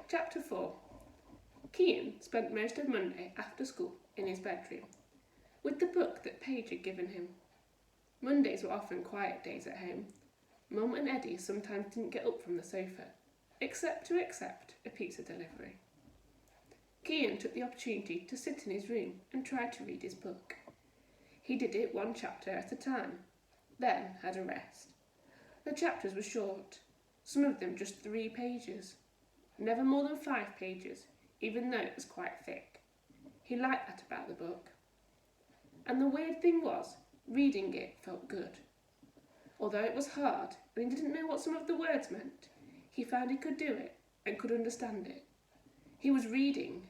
Chapter 4. Kian spent most of Monday after school in his bedroom, with the book that Paige had given him. Mondays were often quiet days at home. Mum and Eddie sometimes didn't get up from the sofa, except to accept a pizza delivery. Kian took the opportunity to sit in his room and try to read his book. He did it one chapter at a time, then had a rest. The chapters were short, some of them just 3 pages. Never more than 5 pages, even though it was quite thick. He liked that about the book. And the weird thing was, reading it felt good. Although it was hard and he didn't know what some of the words meant, he found he could do it and could understand it. He was reading,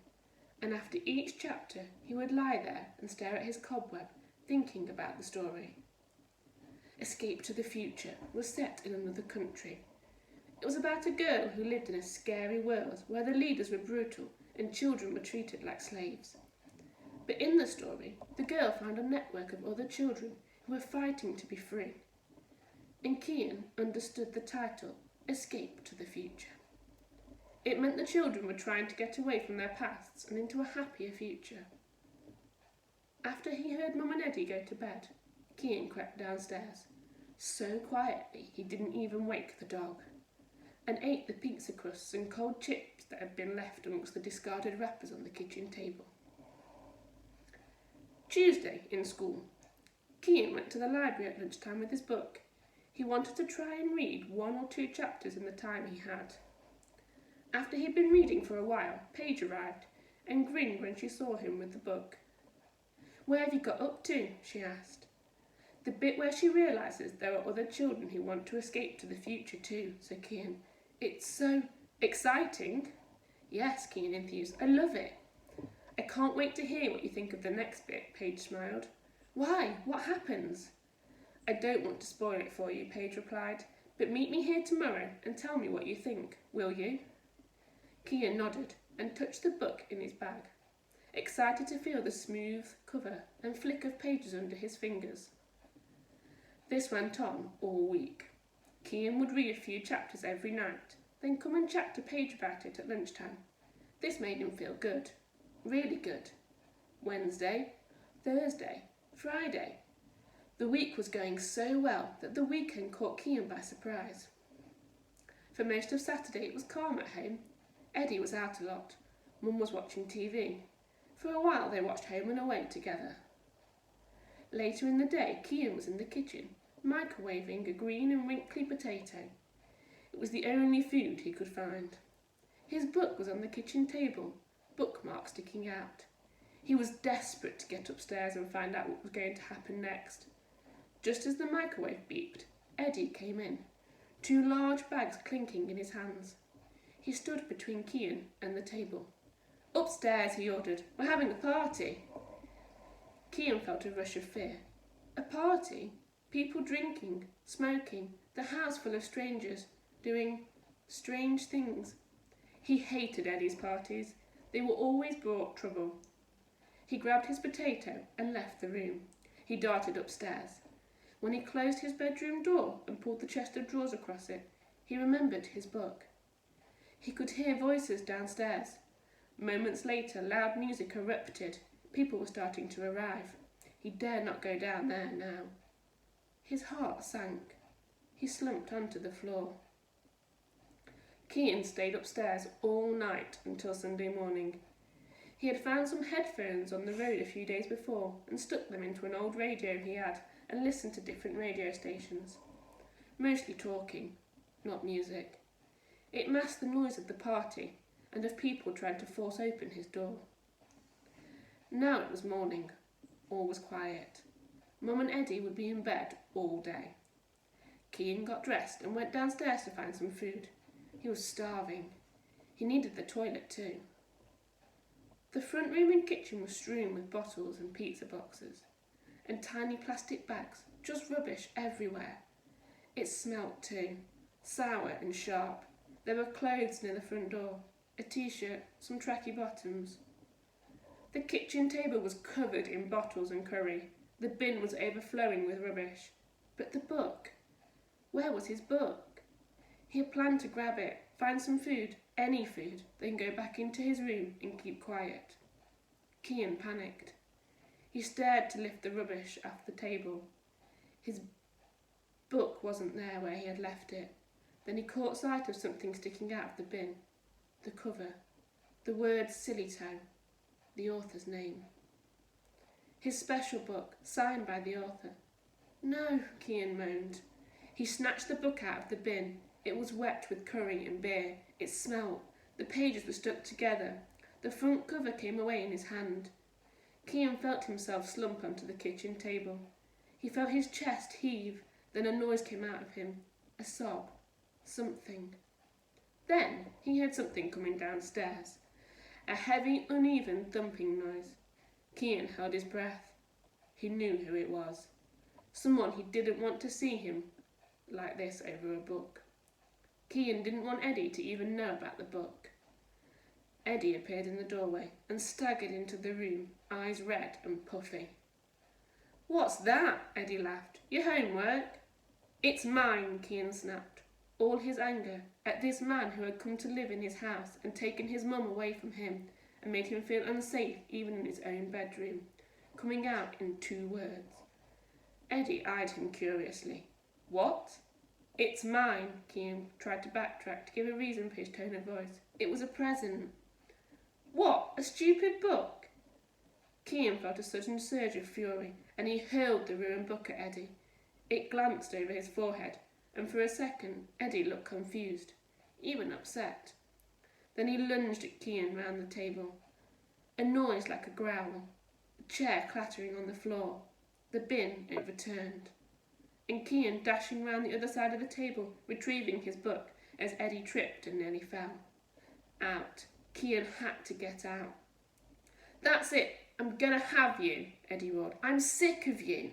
and after each chapter he would lie there and stare at his cobweb, thinking about the story. Escape to the Future was set in another country. It was about a girl who lived in a scary world where the leaders were brutal and children were treated like slaves. But in the story, the girl found a network of other children who were fighting to be free. And Kian understood the title, Escape to the Future. It meant the children were trying to get away from their pasts and into a happier future. After he heard Mum and Eddie go to bed, Kian crept downstairs, so quietly he didn't even wake the dog, and ate the pizza crusts and cold chips that had been left amongst the discarded wrappers on the kitchen table. Tuesday, in school, Kian went to the library at lunchtime with his book. He wanted to try and read 1 or 2 chapters in the time he had. After he'd been reading for a while, Paige arrived and grinned when she saw him with the book. "Where have you got up to?" she asked. "The bit where she realises there are other children who want to escape to the future too," said Kian. "It's so exciting." "Yes," Kian enthused. "I love it." "I can't wait to hear what you think of the next bit," Paige smiled. "Why? What happens?" "I don't want to spoil it for you," Paige replied, "but meet me here tomorrow and tell me what you think, will you?" Kian nodded and touched the book in his bag, excited to feel the smooth cover and flick of pages under his fingers. This went on all week. Kian would read a few chapters every night, then come and chat to Paige about it at lunchtime. This made him feel good, really good. Wednesday, Thursday, Friday. The week was going so well that the weekend caught Kian by surprise. For most of Saturday it was calm at home. Eddie was out a lot. Mum was watching TV. For a while they watched Home and Away together. Later in the day, Kian was in the kitchen, microwaving a green and wrinkly potato. It was the only food he could find. His book was on the kitchen table, bookmarks sticking out. He was desperate to get upstairs and find out what was going to happen next. Just as the microwave beeped, Eddie came in, 2 large bags clinking in his hands. He stood between Kian and the table. "Upstairs," he ordered. "We're having a party." Kian felt a rush of fear. A party? People drinking, smoking, the house full of strangers, doing strange things. He hated Eddie's parties. They were always brought trouble. He grabbed his potato and left the room. He darted upstairs. When he closed his bedroom door and pulled the chest of drawers across it, he remembered his book. He could hear voices downstairs. Moments later, loud music erupted. People were starting to arrive. He dared not go down there now. His heart sank. He slumped onto the floor. Kian stayed upstairs all night until Sunday morning. He had found some headphones on the road a few days before and stuck them into an old radio he had and listened to different radio stations. Mostly talking, not music. It masked the noise of the party and of people trying to force open his door. Now it was morning. All was quiet. Mum and Eddie would be in bed all day. Kian got dressed and went downstairs to find some food. He was starving. He needed the toilet too. The front room and kitchen were strewn with bottles and pizza boxes, and tiny plastic bags, just rubbish everywhere. It smelt too, sour and sharp. There were clothes near the front door, a t-shirt, some tracky bottoms. The kitchen table was covered in bottles and curry. The bin was overflowing with rubbish. But the book? Where was his book? He had planned to grab it, find some food, any food, then go back into his room and keep quiet. Kian panicked. He stared to lift the rubbish off the table. His book wasn't there where he had left it. Then he caught sight of something sticking out of the bin. The cover. The word Silly Toe. The author's name. His special book, signed by the author. No, Kian moaned. He snatched the book out of the bin. It was wet with curry and beer. It smelt. The pages were stuck together. The front cover came away in his hand. Kian felt himself slump onto the kitchen table. He felt his chest heave. Then a noise came out of him. A sob. Something. Then he heard something coming downstairs. A heavy, uneven thumping noise. Kian held his breath. He knew who it was. Someone he didn't want to see him like this over a book. Kian didn't want Eddie to even know about the book. Eddie appeared in the doorway and staggered into the room, eyes red and puffy. What's that? Eddie laughed. Your homework? It's mine, Kian snapped. All his anger at this man who had come to live in his house and taken his mum away from him and made him feel unsafe even in his own bedroom, coming out in 2 words. Eddie eyed him curiously. What? It's mine, Kian tried to backtrack to give a reason for his tone of voice. It was a present. What? A stupid book? Kian felt a sudden surge of fury, and he hurled the ruined book at Eddie. It glanced over his forehead, and for a second Eddie looked confused, even upset. Then he lunged at Kian round the table. A noise like a growl, the chair clattering on the floor, the bin overturned, and Kian dashing round the other side of the table, retrieving his book as Eddie tripped and nearly fell. Out. Kian had to get out. That's it. I'm gonna have you, Eddie roared. I'm sick of you.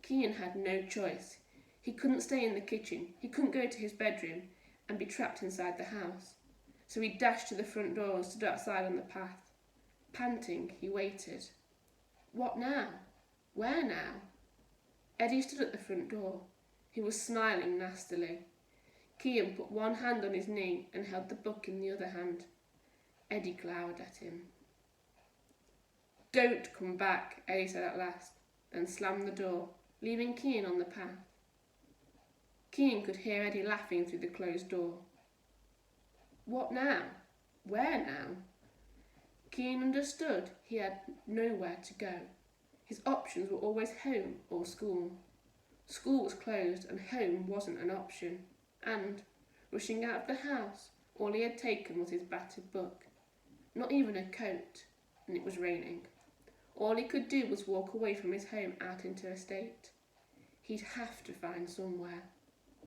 Kian had no choice. He couldn't stay in the kitchen. He couldn't go to his bedroom and be trapped inside the house. So he dashed to the front door and stood outside on the path. Panting, he waited. What now? Where now? Eddie stood at the front door. He was smiling nastily. Kian put one hand on his knee and held the book in the other hand. Eddie glowered at him. Don't come back, Eddie said at last, and slammed the door, leaving Kian on the path. Kian could hear Eddie laughing through the closed door. What now? Where now? Kian understood he had nowhere to go. His options were always home or school. School was closed and home wasn't an option. And, rushing out of the house, all he had taken was his battered book. Not even a coat, and it was raining. All he could do was walk away from his home out into a state. He'd have to find somewhere.